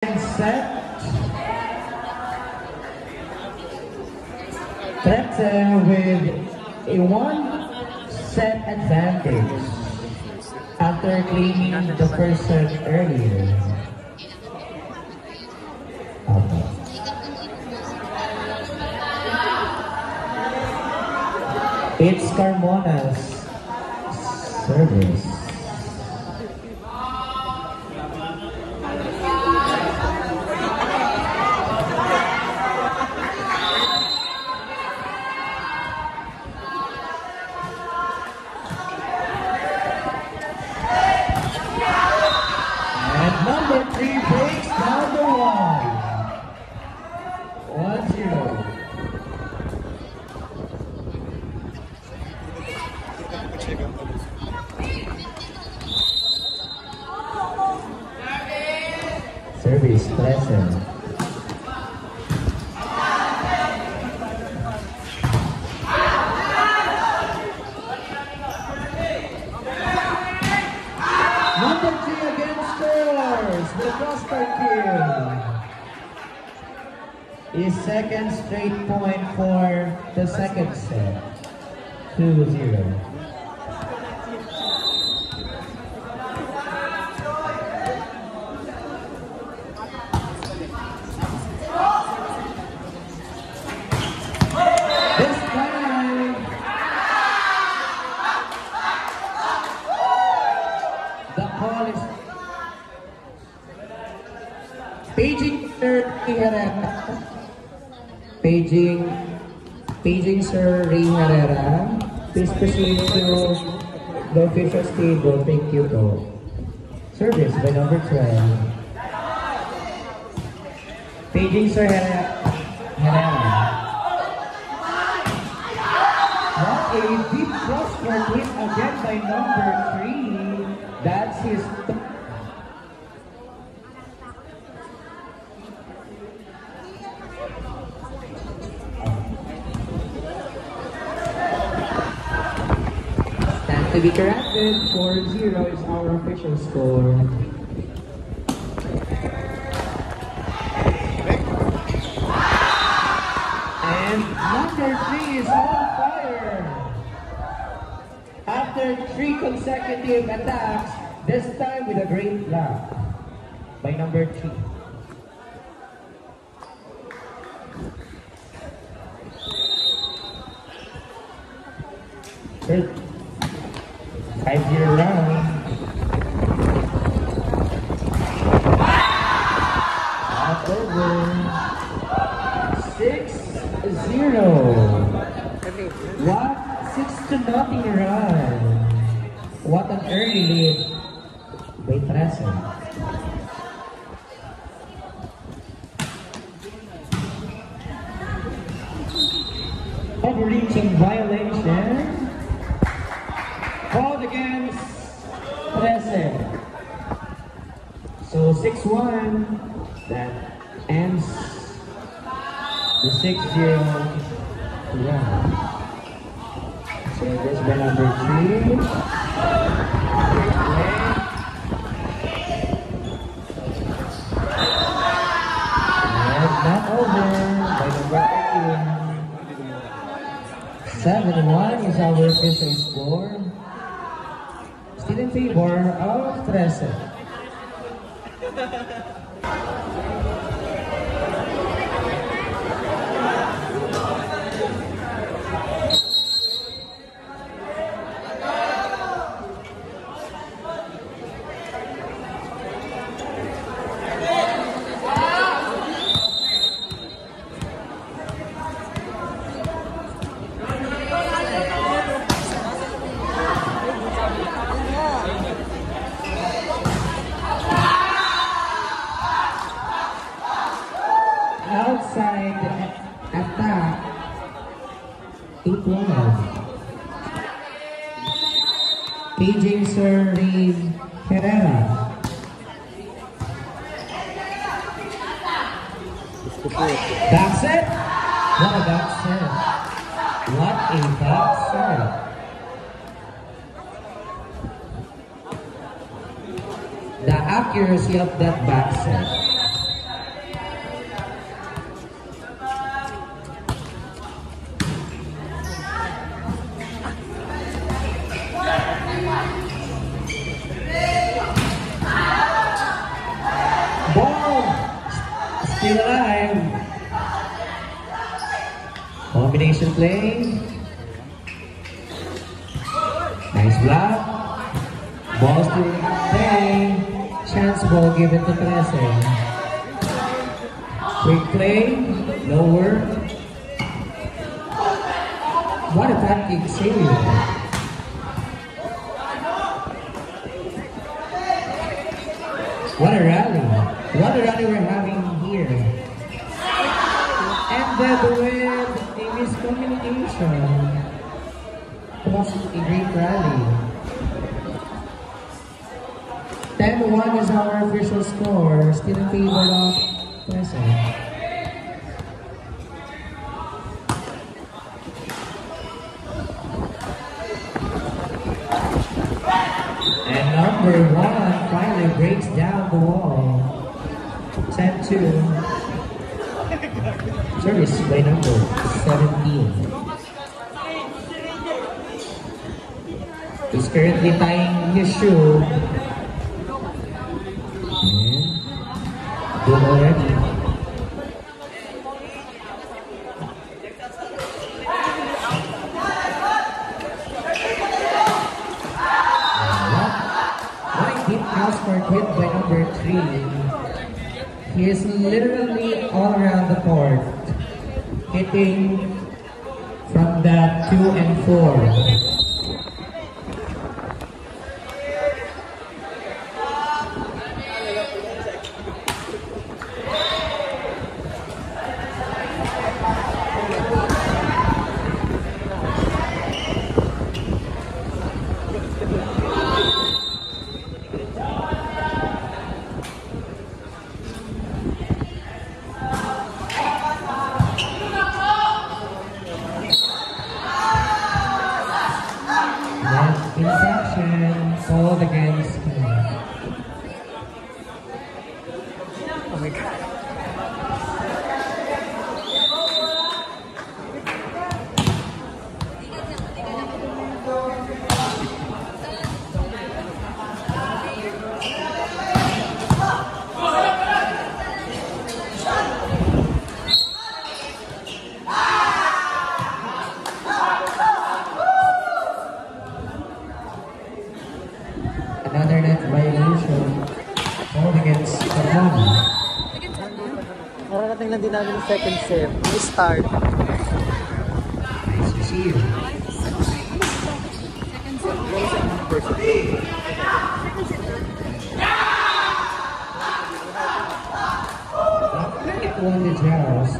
Set. Threaten with a one-set advantage after claiming the first set earlier. Okay. It's Carmona's service. Number 3 breaks down the wall. 1-0. Service present. Number 3 again scores the cluster kill. His second straight point for the second set. 2-0. This time, the call is paging Sir Herrera. Paging Sir Ray Herrera. Please proceed to the official's table. Thank you, bro. Service by number 12. Paging Sir Herrera. What a deep cross-court hit again by number 3. That's his. To be corrected, 4-0 is our official score. And number 3 is on fire. After 3 consecutive attacks, this time with a great block by number 3. Third. 5-0 round. Not over. 6-0. What? 6-0 run. What an early lead by Tresen. Overreaching violation. Called against Tresen. So 6-1, that ends the 6-0 round. So this by number 3. And not over by number 13. 7-1 is our official score. Still in favor of Tresen. Outside attack, 8-1. Paging Sir Ray Herrera. Back set? What a back set. What a back set. The accuracy of that back set. still alive. Combination play. Nice block. Ball still play. Chance ball given to 13. Quick play. Lower. What a tactic save. What a rally. What a rally we're having here. Ended with a miscommunication. It was a great rally. 10-1 is our official score. Still in favor of Quezon. And number 1 finally breaks down the wall. 10-2. Service by number 17. He's currently tying his shoe. And good already. Hit by number 3. He is literally all around the court, hitting from the 2 and 4. Infraction called against him. Oh my God. Another net violation called against Carmona. Mararating lang din namin yung second set. Start. Nice receive. It won the Jaws.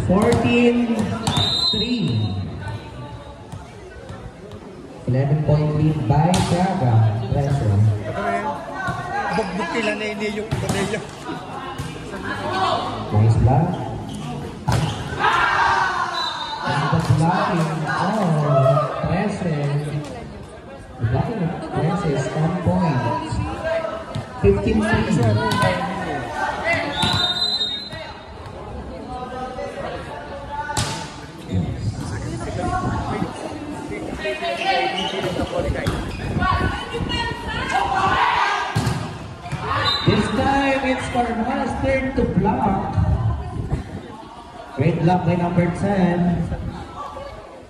14-3. 11-point lead by Praga. Pressure. Bugbukila na ini yung Cornelio. Nice block. And the blocking Pressure. The blocking of Pressure is on point. 15-3. This time it's Carmona's turn to block. Great block by number 10.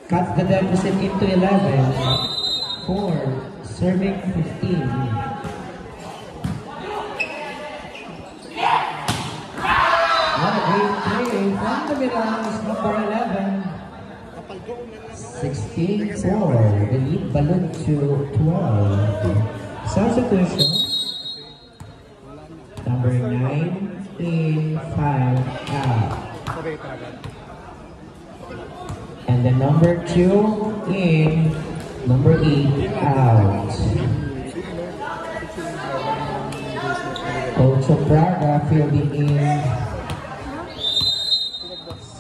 Cuts the deficit into 11. 4, serving 15. What a great play from the Mirage, number 11. 16-4. The lead balloon to 12. Substitution. Number 9 in 5 out. And the number 2 in number 8 out. Coach of Praga fielding in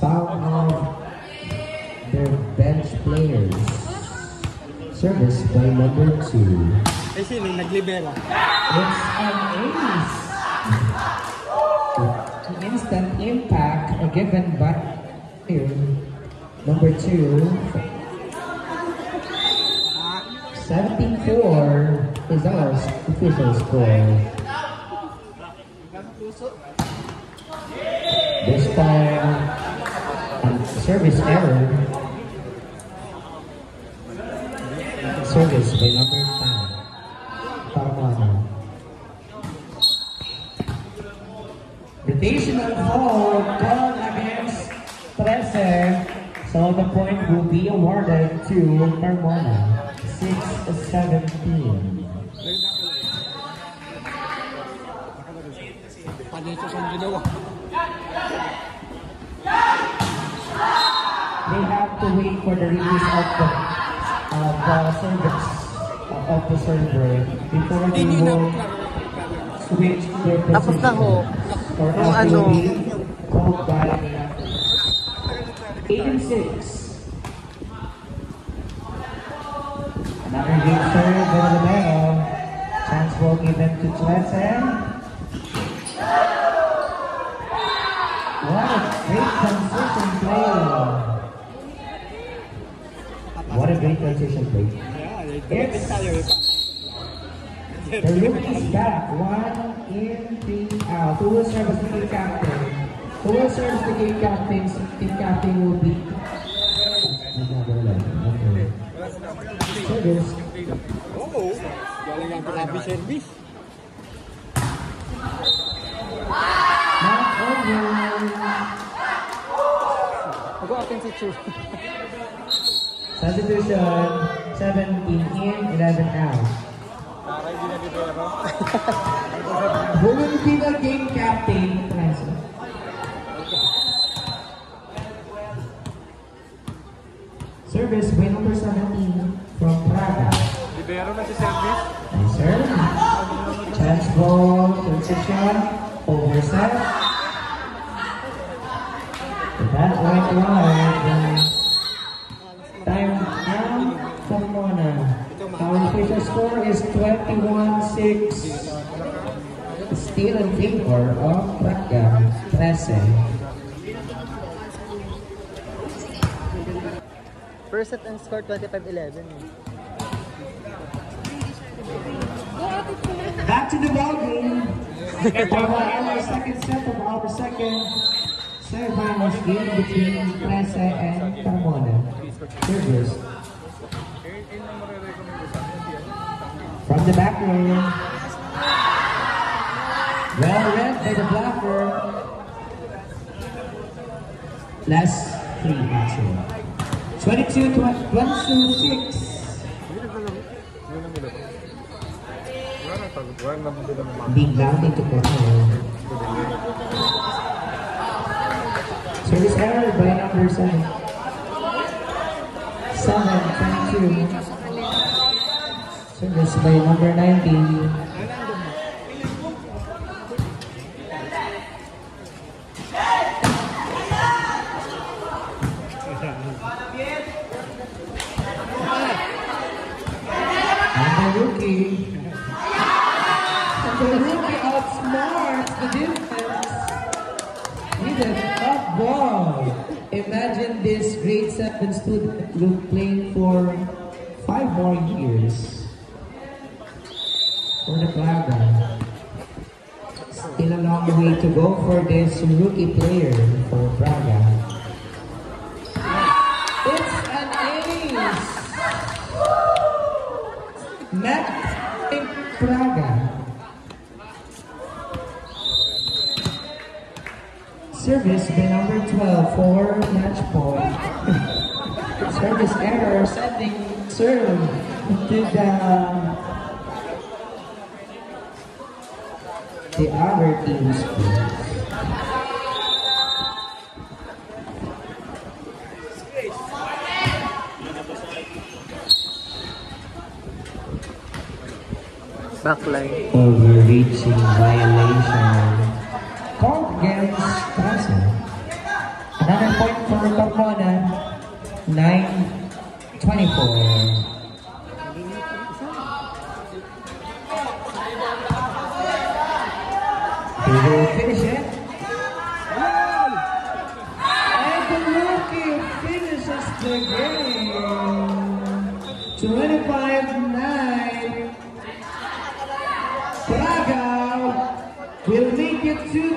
some of their bench players. Service by number 2. Ay sino naglibera? It's an ace. Instant impact given by number 2. 17-4 is our official score. This time, service error. Service by number 10. Parmana. Rotational foul called against 13. So the point will be awarded to Parmana. 6-17. They have to wait for the release of the service of the server before they will switch their Tapos na ho. position. Or Yung else ano. will be called by 8-6. Another game serve over the bell. Chance will given to Tlesen. What a great transition play. What a great transition play. It's the rookie's back. 1 in, 3 out. Who will serve as the team captain? Who will serve as the team captain? Team captain will be... Okay. Service. Oo. Galing ang grabe service. Not over. Mag-o-open si Chu. Substitution. 17 in, 11 out. Para hindi na libero. Who will be the game captain? Service by number 17 from Praga. Libero na si service. Nice serve. Chance ball, transition, overset. That went wide. Time now for Mona. Our official score is 21-6. Still in favor of Praga. 13. First set and score 25-11. Back to the ball game. For our second set of our second semifinals game between Presa and Carmona. Servers. From the back row. Well read by the blocker. Last 3 actually. 22-6. Big down into corner. Service error by number 7. 22. Service by number 19. The rookie outsmarts the defense with a tough ball. Imagine this grade 7 student will play for 5 more years for the Praga. Still a long way to go for this rookie player for Praga. It's an ace! Matt Praga. Service by number 12 for match point. Service error, sending serve to the other team's field. Backline. Overreaching violation. Called against Presa. Another point for Carmona. 9-24. They will finish it. And the rookie finishes the game. 25-9. Praga will make it 2-2.